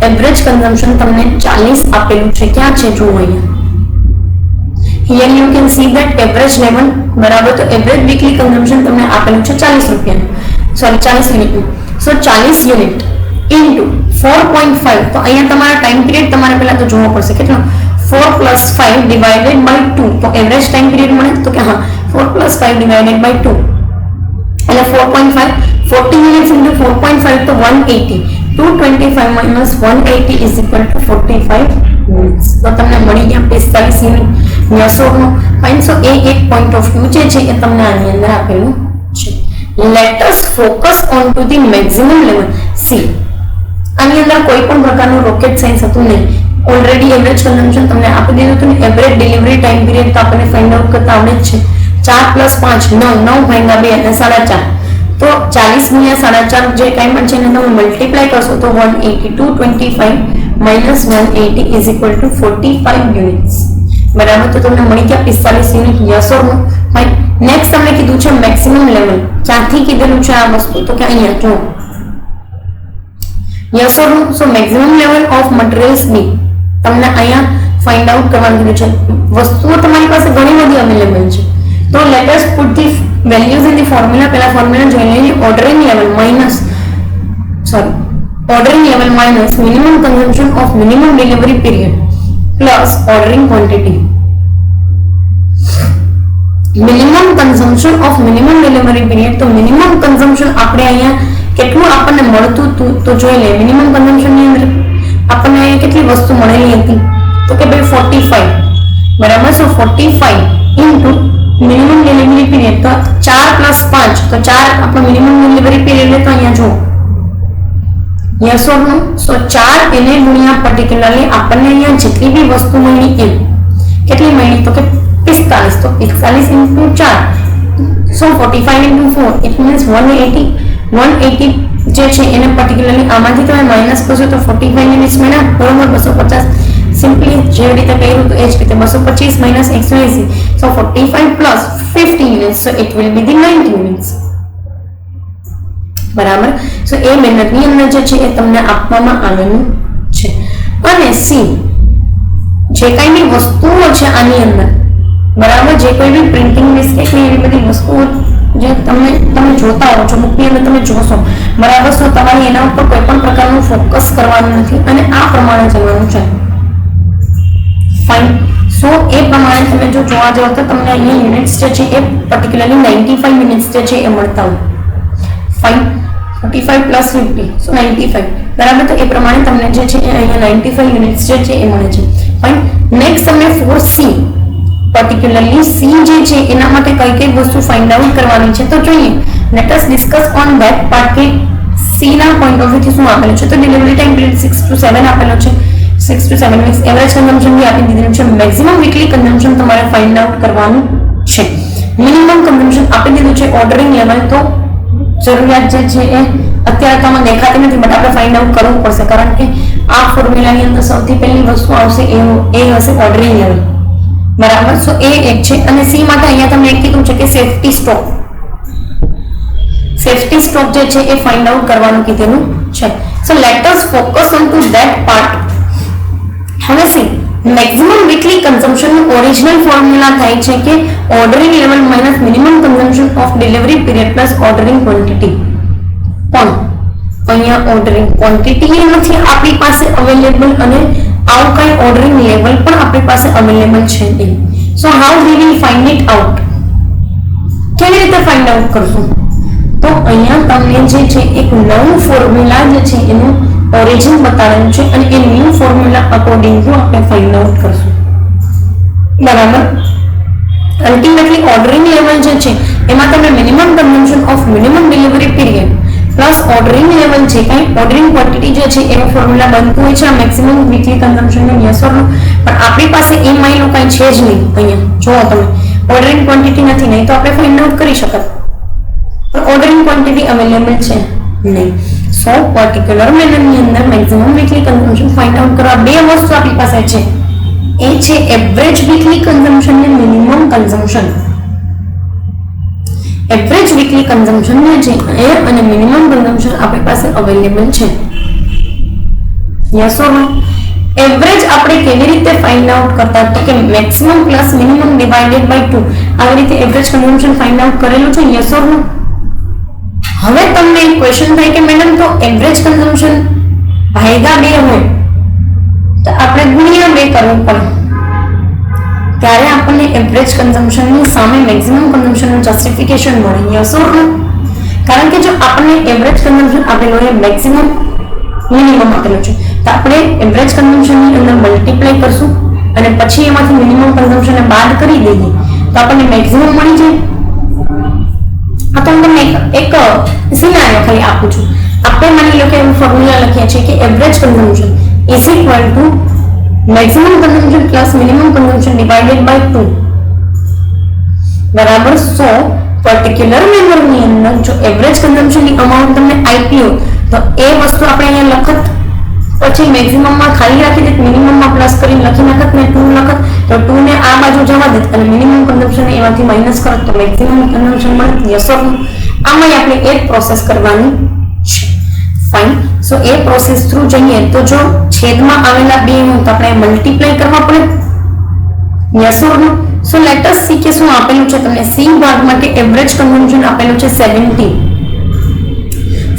average consumption તમને 40 આપેલું છે. ક્યાં છે જુઓ અહીંયા. Here you can see that average level. બરાબર. તો average weekly consumption તમને આપેલું છે 40 રૂપિયાનું. સોરી 40 યુનિટનું. સો 40 યુનિટ into 4.5. તો અહીંયા તમારા ટાઈમ પીરિયડ તમારે પહેલા તો જોવો પડશે કેટલો 4 plus 5 divided by 2 તો એવરેજ ટાઈમ પીરિયડ મળે તો કે હા 4 plus 5 divided by 2 એટલે 4.5 40 minutes into 4.5 તો 180 225 minus 180 is equal to 45 minutes. તો તમને મળી ગયા 45 unit. Yes or no. Fine. So એ એક પોઈન્ટ ઓફ વ્યૂ જે છે એ તમને આની અંદર આપેલું છે. Let us focus on to the maximum level. C આની અંદર કોઈ પણ પ્રકારનું રોકેટ સાયન્સ હતું નહીં. ઓલરેડી એવરેજ કન્ઝમ્પશન તમને આપી દીધું હતું ને એવરેજ ડિલિવરી ટાઈમ પીરિયડ તો આપણને ફાઇન્ડ આઉટ કરતા આવડે જ છે. 4 plus 5 9 9 ભાગ્યા 2 અને 4.5 તો 40 ગુણ્યા 4.5 જે કાંઈ પણ છે એને તમે મલ્ટીપ્લાય કરશો તો 180 225 minus 180 is equal to 45 units. બરાબર. તો તમને મળી ગયા 45 unit. Yes or no. Fine. Next તમને કીધું છે મેક્સિમમ લેવલ. ક્યાંથી કીધેલું છે આ વસ્તુ તો કે અહીંયા જો yes or no. So maximum level of materials B તમને અહીંયા ફાઇન્ડ આઉટ કરવાનું કીધું છે. વસ્તુઓ તમારી પાસે ઘણી બધી અવેલેબલ છે તો let us put the values in the formula. પહેલા ફોર્મ્યુલા જોઈ લઈએ. Ordering level minus minimum consumption of minimum delivery period plus ordering quantity. Minimum consumption of minimum delivery period તો મિનિમમ કન્ઝમ્પશન આપણે અહીંયા કેટલું આપણને મળતું તો જોઈ લે. મિનિમમ કન્ઝમ્પશન ની અંદર આપણને કેટલી વસ્તુ મળેલી હતી તો કે ભાઈ 45. બરાબર. સો 45 ઇન્ટુ મિનિમમ ડિલિવરી પીરિયડ તો 4 plus 5 તો 4 આપણો મિનિમમ ડિલિવરી પીરિયડ તો અહીંયા જો યસ ઓર નો. સો 4 એને ગુણ્યા પર્ટિક્યુલરલી આપણને અહીંયા જેટલી બી વસ્તુ મળી એમ કેટલી મળી તો કે 45 તો 45 into 4 so 45 into 4 it means 180 જે છે એને પર્ટિક્યુલરલી આમાંથી તમે માઇનસ કરશો તો 45 યુનિટ્સ મળ્યા. બરોબર. 250 સિમ્પલી જે રીતે કર્યું તો એ જ રીતે 225 minus 180 so 45 plus 50 units so it will be the 90 units. બરાબર. સો એ મહેનતની અંદર જે છે એ તમને આપવામાં આવેલું છે. અને સી જે કાંઈ બી વસ્તુઓ છે આની અંદર બરાબર જે કોઈ બી પ્રિન્ટિંગ મિસ્ટેક ની એવી બધી વસ્તુઓ જે તમે જોતા હો છો બુકની અંદર તમે જોશો બરાબર. સો તમારે એના ઉપર કોઈ પણ પ્રકારનું ફોકસ કરવાનું નથી અને આ પ્રમાણે ચાલવાનું છે. ફાઇન. સો સો એ પ્રમાણે તમે જો જોવા જાવ તો તમને અહીંયા યુનિટ્સ જે છે એ પર્ટિક્યુલરલી 95 યુનિટ્સ જે છે એ મળતા હોય. ફાઇન, 45 પ્લસ 50 સો 95 બરાબર. તો એ પ્રમાણે તમને જે છે અહીંયા 95 યુનિટ્સ જે છે એ મળે છે. ફાઇન. નેક્સ્ટ તમને 4C પર્ટિક્યુલરલી C જે છે એના માટે કઈ કઈ વસ્તુ ફાઇન્ડ આઉટ કરવાની છે તો જોઈએ. Late us discuss on that part કે C ના પોઈન્ટ ઓફ વ્યૂથી શું આપેલું છે. તો ડિલિવરી ટાઈમ પીરિયડ 6 to 7 આપેલો છે. 6 to 7 વીક્સ. એવરેજ કન્ઝમ્પશન બી આપી દીધેલું છે. મેક્સિમમ વીકલી કન્ઝમ્પશન તમારે ફાઇન્ડ આઉટ કરવાનું છે. મિનિમમ કન્ઝમ્પશન આપી દીધું છે. ઓર્ડરિંગ લેવલ તો જરૂરિયાત જે છે એ અત્યારે તો આમાં દેખાતી નથી, બટ આપણે ફાઇન્ડ આઉટ કરવું પડશે, કારણ કે આ ફોર્મ્યુલાની અંદર સૌથી પહેલી વસ્તુ આવશે એ હશે ઓર્ડરિંગ લેવલ. બરાબર. સો એ એક છે. અને સી માટે અહીંયા તમને એક કીધું છે કે સેફટી સ્ટોક. સેફટી સ્ટોક જે છે એ ફાઇન્ડ આઉટ કરવાનું કીધેલું છે. સો let us focus on to that part. હવે સી મેક્સિમમ વીકલી કન્ઝમ્પશન નું ઓરિજિનલ ફોર્મ્યુલા થાય છે કે ordering level minus minimum consumption of delivery period plus ordering quantity. પણ અહીંયા ઓર્ડરિંગ ક્વોન્ટિટી નથી આપણી પાસે અવેલેબલ, અને આવું કઈ ઓર્ડરિંગ લેવલ પણ આપણી પાસે અવેલેબલ છે નહીં. So how we will find it out. કેવી રીતે ફાઇન્ડ આઉટ કરશું? તો અહીંયા તમને જે છે એક નવું ફોર્મ્યુલા જે છે એનું ઓરિજિન બતાવેલું છે, અને એ ન્યૂ ફોર્મ્યુલા અકોર્ડિંગ ટુ આપણે ફાઇન્ડ આઉટ કરશું. બરાબર. અલ્ટિમેટલી ઓર્ડરિંગ લેવલ જે છે એમાં તમે minimum consumption of minimum delivery period plus ordering level છે કઈ ઓર્ડરિંગ ક્વોન્ટિટી જે છે એનું ફોર્મ્યુલા બનતું હોય છે આ મેક્સિમમ વીકલી કન્ઝમ્પશનનું યસરનું. પણ આપણી પાસે એ માયનું કઈ છે જ નહીં. અહીંયા જુઓ તમે ઓર્ડરિંગ ક્વોન્ટિટી નથી, નહીં તો આપણે ફાઇન્ડ આઉટ કરી શકત, પણ ઓર્ડરિંગ ક્વોન્ટિટી અવેલેબલ છે નહીં. સો પર્ટિક્યુલર મેનરની અંદર maximum weekly consumption find out કરવા બે વસ્તુ આપણી પાસે છે. એ છે એવરેજ વીકલી કન્ઝમ્પશન ને minimum consumption. Average weekly consumption જે છે એ અને મિનિમમ કન્ઝમ્પશન આપણી પાસે અવેલેબલ છે. Yes or no? એવરેજ આપણે કેવી રીતે ફાઇન્ડ આઉટ કરતા તો કે maximum plus minimum divided by 2 આવી રીતે એવરેજ કન્ઝમ્પશન ફાઇન્ડ આઉટ કરેલું છે. Yes or no? હવે તમને એક ક્વેશ્ચન થાય કે મેડમ તો એવરેજ કન્ઝમ્પશન ભાગ્યા 2 હોય તો આપણે ગુણ્યા 2 કરવું પડે, ત્યારે આપણને એવરેજ કન્ઝમ્પશન ની સામે મેક્સિમમ કન્ઝમ્પશન નું જસ્ટિફિકેશન મળે. યસ ઓર નો? કારણ કે જો આપણને એવરેજ કન્ઝમ્પશન આપેલું હોય, મેક્સિમમ મિનિમમ આપેલું છે, તો આપણે એવરેજ કન્ઝમ્પશન ની અંદર મલ્ટીપ્લાય કરશું અને પછી એમાંથી મિનિમમ કન્ઝમ્પશન બાદ કરી દઈએ તો આપણને મેક્સિમમ મળી જાય. આ તો હું તમને એક સિનારિયો ખાલી આપું છું. આપણે માની લો કે એવું ફોર્મ્યુલા લખ્યા છે કે average consumption is equal to maximum consumption plus minimum consumption divided by 2 બરાબર. સો પર્ટિક્યુલર મેમ્બરની અંદર જો એવરેજ કન્ઝમ્પશનની અમાઉન્ટ તમને આપી હોય તો એ વસ્તુ આપણે અહીંયા લખત, પછી મેક્સિમમમાં ખાલી રાખી દે, મિનિમમમાં પ્લસ કરીને લખી નાખત ને 2 લખત, તો 2 ને આ બાજુ જવા દે અને મિનિમમ કન્ઝમ્પશન એમાંથી માઇનસ કરત તો મેક્સિમમ કન્ઝમ્પશન મળે. યસ ઓર નો? આમાં આપણે એક પ્રોસેસ કરવાની છે. ફાઇન. સો એ પ્રોસેસ થ્રુ જઈએ તો જો છેદમાં આવેલા 2 હોય તો આપણે મલ્ટીપ્લાય કરવા પડે. Yes or no? So let us see કે શું આપેલું છે તમને. સી ભાગ માટે એવરેજ કન્ઝમ્પશન આપેલું છે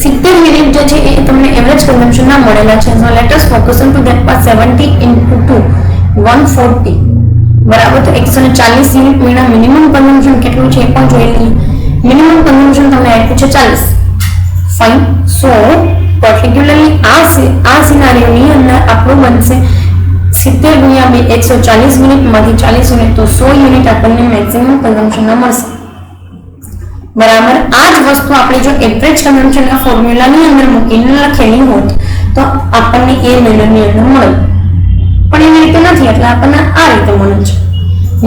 70 યુનિટ જે છે એ તમને એવરેજ કન્ઝમ્પશન ના મળેલા છે. સો let us focus on to that part. 70 into 2 140 બરાબર. તો 140 યુનિટ મળ્યા. મિનિમમ કન્ઝમ્પશન કેટલું છે એ પણ જોઈ લઈએ. મિનિમમ કન્ઝમ્પશન તમને આપ્યું છે 40. ફાઇન. સો પર્ટિક્યુલરલી આ સિનારીઓની અંદર આપણું બનશે 70 ગુણ્યા 2 140 યુનિટમાંથી 40 યુનિટ તો 100 યુનિટ આપણને મેક્સિમમ કન્ઝમ્પશન મળશે. બરાબર. આ જ વસ્તુ આપણે જો એવરેજ કન્ઝમ્પશનના ફોર્મ્યુલાની અંદર મૂકીને લખેલી હોત તો આપણને એ મેનરની અંદર મળે, પણ એવી રીતે નથી એટલે આપણને આ રીતે મળે છે.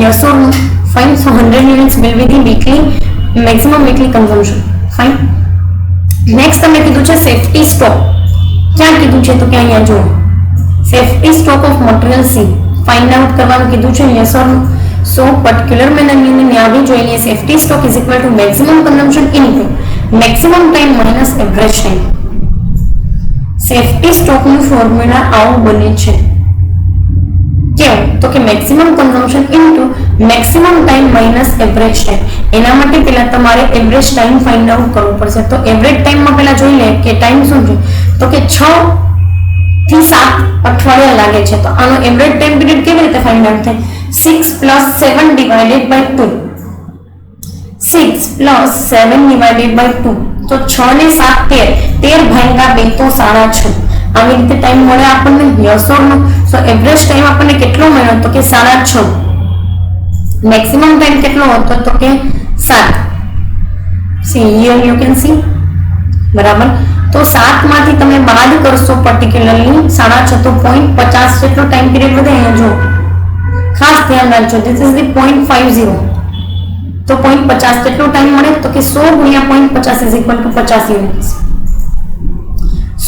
Yes or no? Fine. So 100 units will be the weekly maximum weekly consumption. Fine. Next તમે કીધું છે સેફટી સ્ટોક. ક્યાં કીધું છે તો કે અહીંયા જુઓ safety stock of material C find out કરવાનું કીધું છે. Yes or no? So particular મેનરની અંદર આવી જોઈ લઈએ. Safety stock is equal to maximum consumption into maximum time minus average time. Safety સ્ટોકનું ફોર્મ્યુલા આવું બને છે. કેવું? તો કે maximum consumption into maximum time minus average time. એના માટે પહેલા તમારે એવરેજ ટાઈમ ફાઇન્ડ આઉટ કરવો પડશે. તો એવરેજ ટાઈમમાં પહેલા જોઈ લે કે ટાઈમ શું છે તો કે 6 થી 7 અઠવાડિયા લાગે છે. તો આનો એવરેજ ટાઈમ પીરિયડ કેવી રીતે ફાઇન્ડ આઉટ થાય? 6 + 7 / 2, 6 + 7 / 2, તો 6 ને 7 13, 13 / 2 તો 6.5. આવી રીતે ટાઈમ મળે આપણને, yes or no? So average time આપણને કેટલો મળ્યો તો કે 6.5. મેક્સિમમ ટાઈમ કેટલો હતો તો કે 7. C here you can see, બરાબર. તો 7 માંથી તમે બાદ કરશો પર્ટિક્યુલરલી 6.5 તો 0.50 જેટલો ટાઈમ પીરિયડ વધે. અહીંયા જો ખાસ ધ્યાન રાખજો, ધીસ ઇઝ ધી 0.50. તો 0.50 કેટલો ટાઈમ મળે તો કે 100 × 0.50 = 50 યુનિટ્સ.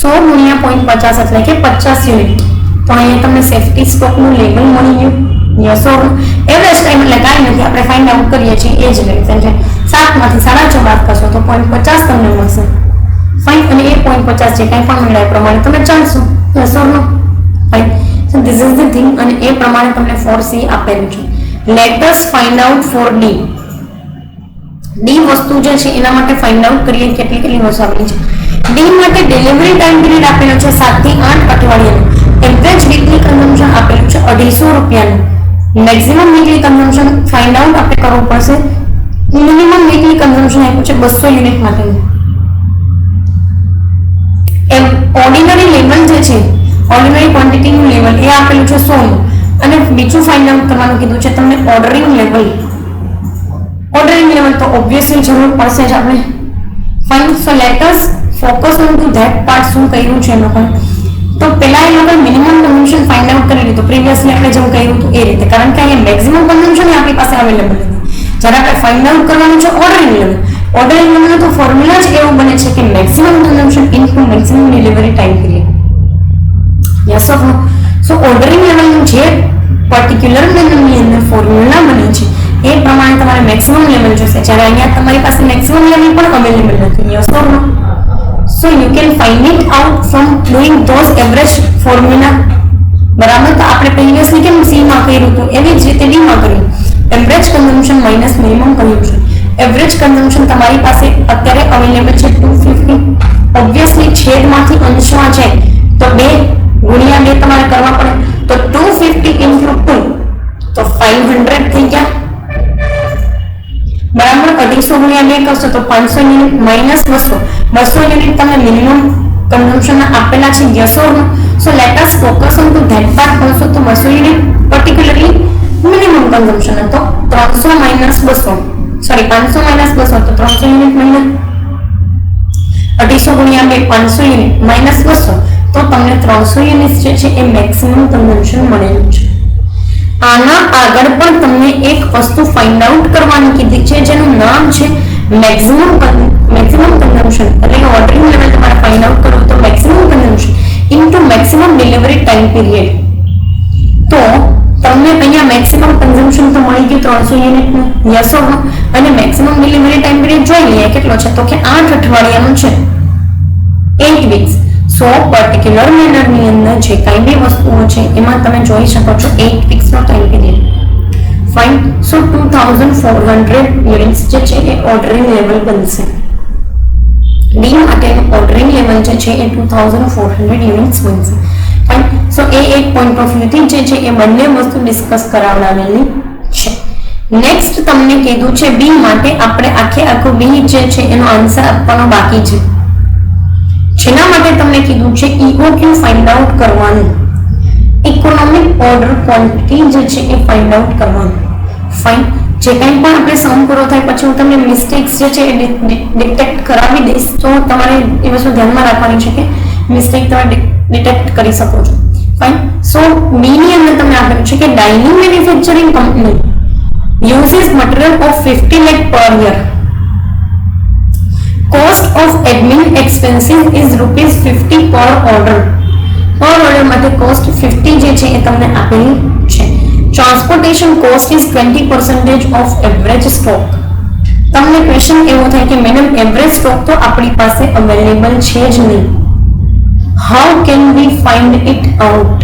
100 × 0.50 એટલે કે 50 યુનિટ. તો અહીંયા તમને સેફ્ટી સ્ટોકનું લેવલ મળી ગયું. Yes or no? Average time એટલે કાંઈ નથી, આપણે ફાઇન્ડ આઉટ કરીએ છીએ એ જ રીઝન છે. 7 માંથી 6.5 બાદ કરશો તો 0.50 તમને મળશે. ફાઇન. અને એ 0.50 જે કાંઈ પણ મળ્યા એ પ્રમાણે તમે ચાલશો. Yes or no? Fine. So this is the thing. અને એ પ્રમાણે તમને 4C આપેલું છે. Let us find out for D. D વસ્તુ જે છે એના માટે ફાઇન્ડ આઉટ કરીએ કેટલી વસ્તુ આપેલી છે. ડી માટે ડિલિવરી ટાઈમ પીરિયડ આપેલો છે 7 થી 8 અઠવાડિયાનો. એવરેજ વીકલી કન્ઝમ્પશન આપેલું છે 250 રૂપિયાનું. Maximum weekly consumption find out આપણે કરવું પડશે. મિનિમમ વીકલી કન્ઝમ્પશન આપ્યું છે 200 યુનિટ માટેનું. એમ ઓર્ડિનરી લેવલ જે છે, ઓર્ડિનરી ક્વોન્ટિટીનું લેવલ એ આપેલું છે 100 નું. અને બીજું ફાઇન્ડ આઉટ કરવાનું કીધું છે તમને ઓર્ડરિંગ લેવલ. ઓર્ડરિંગ લેવલ તો ઓબ્વિયસલી જરૂર પડશે જ આપણે. Fine. So let us focus on to that part. શું કર્યું છે એ લોકોએ? તો પહેલા એ લોકોએ મિનિમમ કન્ઝમ્પશન ફાઇન્ડ આઉટ કરી લીધું પ્રીવિયસલી આપણે જેમ કર્યું હતું એ રીતે, કારણ કે અહીંયા મેક્સિમમ કન્ઝમ્પશન આપણી પાસે અવેલેબલ નથી. જ્યારે આપણે ફાઇન્ડ આઉટ કરવાનું છે ઓર્ડરિંગ લેવલ. ઓર્ડરિંગ લેવલનો તો ફોર્મ્યુલા જ એવું બને છે કે maximum consumption into maximum delivery time period. Yes or no? So ordering લેવલનું જે પર્ટિક્યુલર મેનરની અંદર ફોર્મ્યુલા બને છે એ પ્રમાણે તમારે મેક્સિમમ લેવલ જોશે, જ્યારે અહીંયા તમારી પાસે મેક્સિમમ લેવલ પણ અવેલેબલ નથી. Yes or no? So you can find it out from doing those average formula. બરાબર. તો આપણે પ્રીવિયસલી કેમ સી માં કર્યું હતું એવી જ રીતે ડી માં કર્યું. એવરેજ કન્ઝમ્પશન માઇનસ મિનિમમ કર્યું છે. એવરેજ કન્ઝમ્પશન તમારી પાસે અત્યારે અવેલેબલ છે 250. ઓબ્વિયસલી છેદમાંથી અંશમાં છે તો 2 × 2 તમારે કરવા પડે. તો 250 × 2 તો 500 થઈ ગયા. બરાબર. 250 × 2 કરશો તો 500 યુનિટ માઇનસ 200 યુનિટ તમને મિનિમમ કન્ઝમ્પશન આપેલા છે. Yes or no? So let us focus on to that part. કરશો તો 200 યુનિટ પર્ટિક્યુલરલી મિનિમમ કન્ઝમ્પશન હતો. 300 - 200, સોરી 500 - 200 તો 300 યુનિટ મહિના. 250 × 2 500 યુનિટ માઇનસ 200 તો તમને 300 યુનિટ જે છે એ મેક્સિમમ કન્ઝમ્પશન મળેલું છે. આના આગળ પણ તમને એક વસ્તુ ફાઇન્ડ આઉટ કરવાની કીધી છે જેનું નામ છે મેક્સિમમ કન્ઝમ્પશન. એટલે ઓર્ડરિંગ લેવલ તમારે ફાઇન્ડ આઉટ કરવું તો maximum consumption into maximum delivery time period. તો તમને અહીંયા મેક્સિમમ કન્ઝમ્પશન તો મળી ગયું 300 યુનિટનું. યસ ઓર નો? અને મેક્સિમમ ડિલિવરી ટાઈમ પીરિયડ જોઈ લઈએ કેટલો છે તો કે 8 અઠવાડિયાનું છે, 8 વીક્સ. સો પર્ટિક્યુલર મેનરની અંદર જે કાંઈ બી વસ્તુઓ છે એમાં તમે જોઈ શકો છો 8 વીક્સનો ટાઈમ પીરિયડ. ફાઇન. સો 2400 યુનિટ્સ જે છે એ ઓર્ડરિંગ લેવલ બનશે. ડી માટેનું ઓર્ડરિંગ લેવલ જે છે એ 2400 યુનિટ્સ બનશે. ફાઇન. સો એ એક પોઈન્ટ ઓફ વ્યૂથી જે છે એ બંને વસ્તુ ડિસ્કસ કરાવડાવેલી છે. નેક્સ્ટ તમને કીધું છે બી માટે આપણે આખું બી જે છે એનો આન્સર આપવાનો બાકી છે. જેના માટે તમને કીધું છે EOQ ફાઇન્ડ આઉટ કરવાનું. ઇકોનોમિક ઓર્ડર ક્વોન્ટિટી જે છે એ ફાઇન્ડ આઉટ કરવાનું. ફાઇન. જે કંઈ પણ આપણે સમ પૂરો થાય પછી હું તમને મિસ્ટેક્સ જે છે એ ડિટેક્ટ કરાવી દઈશ, તો તમારે એ વસ્તુ ધ્યાનમાં રાખવાની છે કે મિસ્ટેક તમે ડિટેક્ટ કરી શકો છો. ફાઇન. સો બી ની અંદર તમને આપેલું છે કે dining manufacturing company uses material of 50 lakh per year. Cost of admin expenses is ₹50 per order. Per order માટે cost 50 જે છે એ તમને આપેલી છે. Transportation cost is 20% of average stock. તમને ક્વેશ્ચન એવો થાય કે મેડમ એવરેજ સ્ટોક તો આપણી પાસે અવેલેબલ છે જ નહીં. How can we find it out?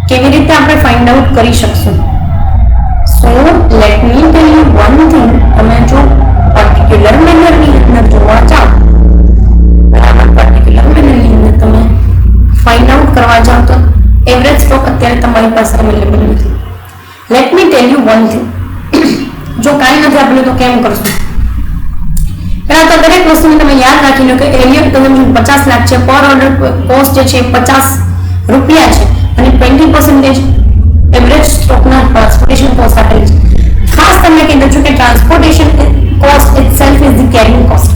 કેવી રીતે આપણે ફાઇન્ડ આઉટ કરી શકશું? So let me tell you one thing. તમે જો પર્ટિક્યુલર મેનરની અંદર જોવા જાઓ, બરાબર, પર્ટિક્યુલર મેનરની અંદર તમે ફાઇન્ડ આઉટ કરવા જાઓ તો એવરેજ સ્ટોક અત્યારે તમારી પાસે અવેલેબલ નથી. લેટ બોલે તો કેમ કરશું? પહેલા તો દરેક વસ્તુને તમે યાદ રાખી લો કે એરિયર કન્ઝમ્પશન 50 લાખ છે, પર ઓર્ડર કોસ્ટ જે છે 50 રૂપિયા છે અને 20% એવરેજ સ્ટોકના ટ્રાન્સપોર્ટેશન કોસ્ટ આપેલી છે. ખાસ તમને કહી દઉં છું કે transportation cost itself is the carrying cost.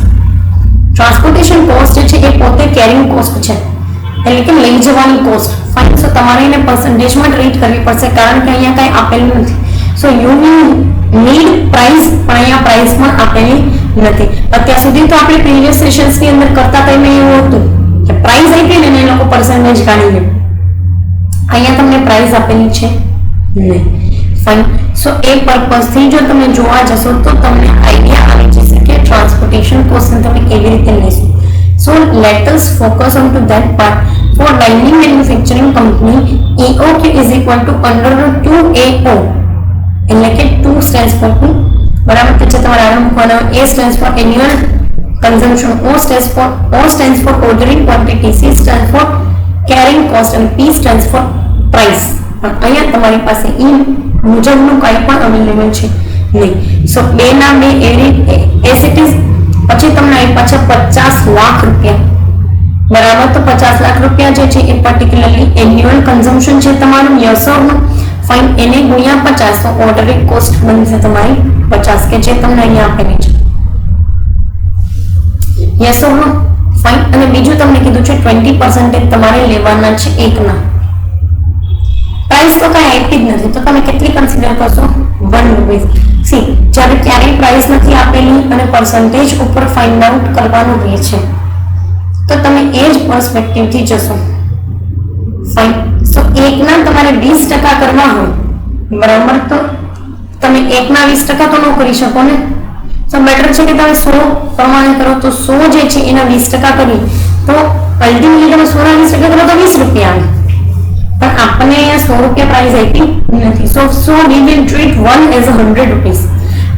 Transportation cost જે છે એ પોતે કેરિંગ કોસ્ટ છે, એટલે કે લઈ જવાની કોસ્ટ. ફાઇન. સો તમારે એને પર્સન્ટેજમાં ટ્રીટ કરવી પડશે કારણ કે અહીંયા કઈ આપેલું નથી. સો યુ નીડ પ્રાઇસ, પણ અહીંયા પ્રાઇસ પણ આપેલી નથી. અત્યાર સુધી તો આપણે પ્રીવિયસ સેશન્સ ની અંદર કરતા તો એમાં એવું હતું કે પ્રાઇસ આપી ને એ લોકો પર્સન્ટેજ કાઢી લે. અહીંયા તમને પ્રાઇસ આપેલી છે નહીં. ફાઇન. સો એ પર્પઝ થી જો તમે જોવા જશો તો તમને આઈડિયા આવી જશે કે ટ્રાન્સપોર્ટેશન કોસ્ટ તમે કેવી રીતે લેશો. So let us focus on to that part. For lining manufacturing company, EOQ is equal to under root 2AO. એટલે કે 2 stands for બરાબર કે છે તમારે આગળ મૂકવાનો. A stands for annual consumption, O stands for ordering quantity, C stands for carrying cost and P stands for price. અહીંયા તમારી પાસે E મુજબનું કંઈ પણ અવેલેબલ છે નહીં. સો બે ના બે એસ ઇટ ઇઝ. પછી તમને આપ્યા છે 50 લાખ રૂપિયા, બરાબર. તો 50 લાખ રૂપિયા જે છે એ પર્ટિક્યુલરલી એન્યુઅલ કન્ઝમ્પશન છે તમારું. Yes or no? ફાઇન. એને ગુણ્યા 50 તો ઓર્ડરિંગ કોસ્ટ બનશે તમારી 50 કે જે તમને અહીંયા આપેલી છે. Yes or no? ફાઇન. અને બીજું તમને કીધું છે 20% તમારે લેવાના છે એકના. પ્રાઇસ તો કઈ આપી જ નથી, તો તમે કેટલી કન્સિડર કરશો? 1 રૂપીસ. સી, જ્યારે ક્યારેય પ્રાઇસ નથી આપેલી અને પર્સન્ટેજ ઉપર ફાઇન્ડ આઉટ કરવાનું રહે છે તો તમે એ જ પર્સપેક્ટિવ થી જશો. ફાઇન. સો એકના તમારે 20% કરવા હોય, બરાબર, તો તમે એકના 20% તો ન કરી શકો ને. તો બેટર છે કે તમે 100 પ્રમાણે કરો. તો 100 જે છે એના 20% કરી તો અલ્ટિમેટલી તમે 100 ના 20% કરો તો 20 રૂપિયા આવે. પણ આપણને અહીંયા 100 રૂપિયા પ્રાઇસ આપી નથી. So we will treat 1 as 100 rupees.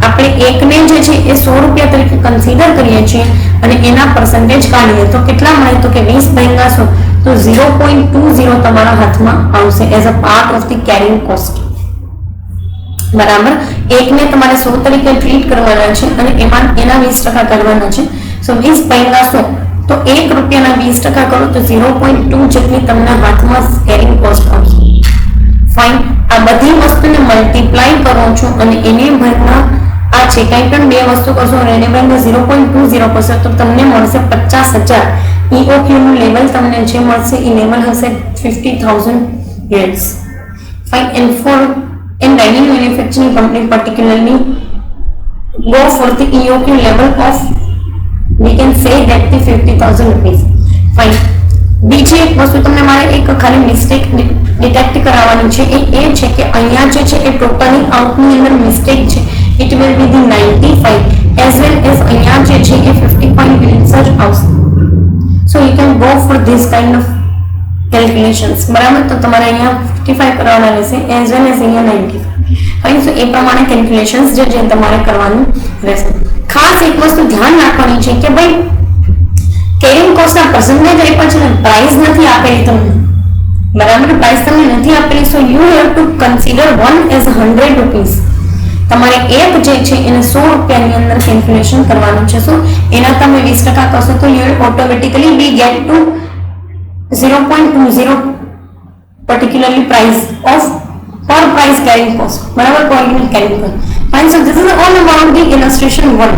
આપણે એકને જે છે એ 100 રૂપિયા તરીકે કન્સિડર કરીએ છીએ અને એના પર્સન્ટેજ કાઢીએ તો કેટલા મળે? તો કે 20 ભાગ્યા 100 તો 0.20 તમારા હાથમાં આવશે as a part of the carrying cost. બરાબર. એકને તમારે 100 તરીકે ટ્રીટ કરવાના છે અને એમાં એના 20% કરવાના છે. સો 20 ભાગ્યા 100 તો 1 રૂપિયાના 20% કરો તો 0.2 જેટલી તમને હાથમાં કેરિંગ કોસ્ટ આવશે. ફાઇન. આ બધી વસ્તુને મલ્ટીપ્લાય કરો છો અને એને ભાગમાં આ છે કંઈ પણ બે વસ્તુ કરશો અને એને ભાગમાં 0.20 કરશો તો તમને મળશે 50,000. EOQ નું લેવલ તમને જે મળશે એ લેવલ હશે 50,000 units. Fine. And for in dining manufacturing company particularly go for the EOQ level of we can say that the 50,000 rupees. Fine. બીજી એક વસ્તુ તમને મારે એક ખાલી મિસ્ટેક ડિટેક્ટ કરાવવાની છે એ છે કે અહીંયા જે છે એ ટોટલી આઉટની અંદર મિસ્ટેક છે. It will be the 95 as well as અહીંયા જે છે એ 50 units જ આવશે. So you can go for this kind of calculations. બરાબર. તો તમારે અહીંયા 55 કરવાના રહેશે એઝ વેલ એઝ અહીંયા 95. ફાઇન. સો એ પ્રમાણે કેલ્ક્યુલેશન્સ જે તમારે કરવાનું રહેશે. ખાસ એક વસ્તુ ધ્યાન રાખવાની છે કે ભાઈ કેરિંગ કોસ્ટના પર્સન્ટેજ આપ્યા છે ને પ્રાઇસ નથી આપેલી તમને, બરાબર. પ્રાઇસ તમને નથી આપેલી. So you have to consider 1 as 100 rupees. તમારે એક જે છે એને 100 રૂપિયાની અંદર કેલ્ક્યુલેશન કરવાનું છે. સો એના તમે 20% કરશો તો you will automatically be get to 0.20 particularly price of per price carrying cost. બરાબર. per unit carrying cost. Fine. So this is all about the illustration 1.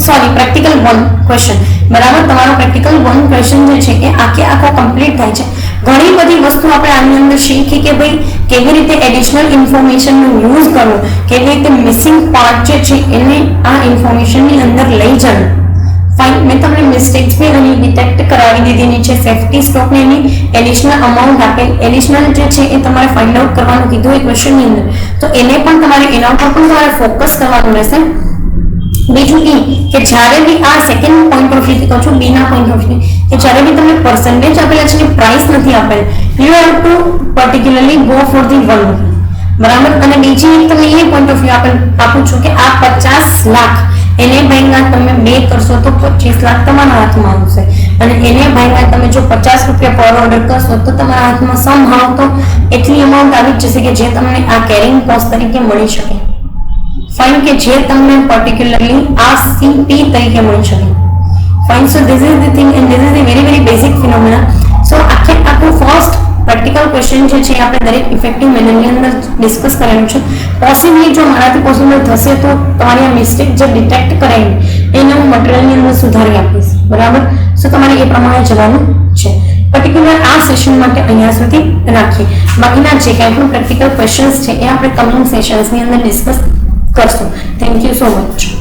Sorry, practical 1 question. બરાબર. તમારો practical 1 question જે છે એ આખો કમ્પ્લીટ થાય છે. ઘણી બધી વસ્તુ આપણે આની અંદર શીખી કે ભાઈ કેવી રીતે એડિશનલ ઇન્ફોર્મેશનનો યુઝ કરવો, કેવી રીતે મિસિંગ પાર્ટ જે છે એને આ ઇન્ફોર્મેશનની અંદર લઈ જવું. ફાઇન. મેં તમને મિસ્ટેક્સ બી અહીં ડિટેક્ટ કરાવી દીધી. નીચે સેફ્ટી સ્ટોકને એની એડિશનલ અમાઉન્ટ આપેલ, એડિશનલ જે છે એ તમારે ફાઇન્ડ આઉટ કરવાનું કીધું એ ક્વેશ્ચનની અંદર. તો એને પણ તમારે એના ઉપર પણ તમારે ફોકસ કરવાનું રહેશે. બીજું એ કે જ્યારે બી આ સેકન્ડ પોઈન્ટ ઓફ વ્યૂથી કહું છું, બીના પોઈન્ટ ઓફ વ્યૂ, કે જ્યારે બી તમને પર્સન્ટેજ આપેલા છે ને પ્રાઇસ નથી આપેલ, you have to particularly go for the 1 રૂપી. બરાબર. અને બીજી એક તમને એ પોઈન્ટ ઓફ વ્યૂ આપું છું કે આ 50 લાખ એને ભાઈના તમે 2 કરશો તો 25 લાખ તમારા હાથમાં આવશે અને એને ભાઈના તમે જો 50 રૂપિયા પર ઓર્ડર કરશો તો તમારા હાથમાં સમહાવ તો એટલી અમાઉન્ટ આવી જશે કે જે તમને આ કેરિંગ કોસ્ટ તરીકે મળી શકે. ફાઇન કે જે તમને પર્ટિક્યુલરલી આ સીપી તરીકે મળી શકે. Fine. So this is the thing and this is the very very basic phenomena. So આખું ફર્સ્ટ પ્રેક્ટિકલ ક્વેશ્ચન જે છે આપણે દરેક ઇફેક્ટિવ મેનરની અંદર ડિસ્કસ કરેલું છે. પોસિબલી જો મારાથી પોસિબલ થશે તો તમારી આ મિસ્ટેક જે ડિટેક્ટ કરાવી એને હું મટીરિયલની અંદર સુધારી આપીશ. બરાબર. સો તમારે એ પ્રમાણે જવાનું છે. પર્ટિક્યુલર આ સેશન માટે અહીંયા સુધી રાખીએ. બાકીના જે કંઈ પણ પ્રેક્ટિકલ ક્વેશ્ચન્સ છે એ આપણે કમિંગ સેશન્સની અંદર ડિસ્કસ કરશું. Thank you so much.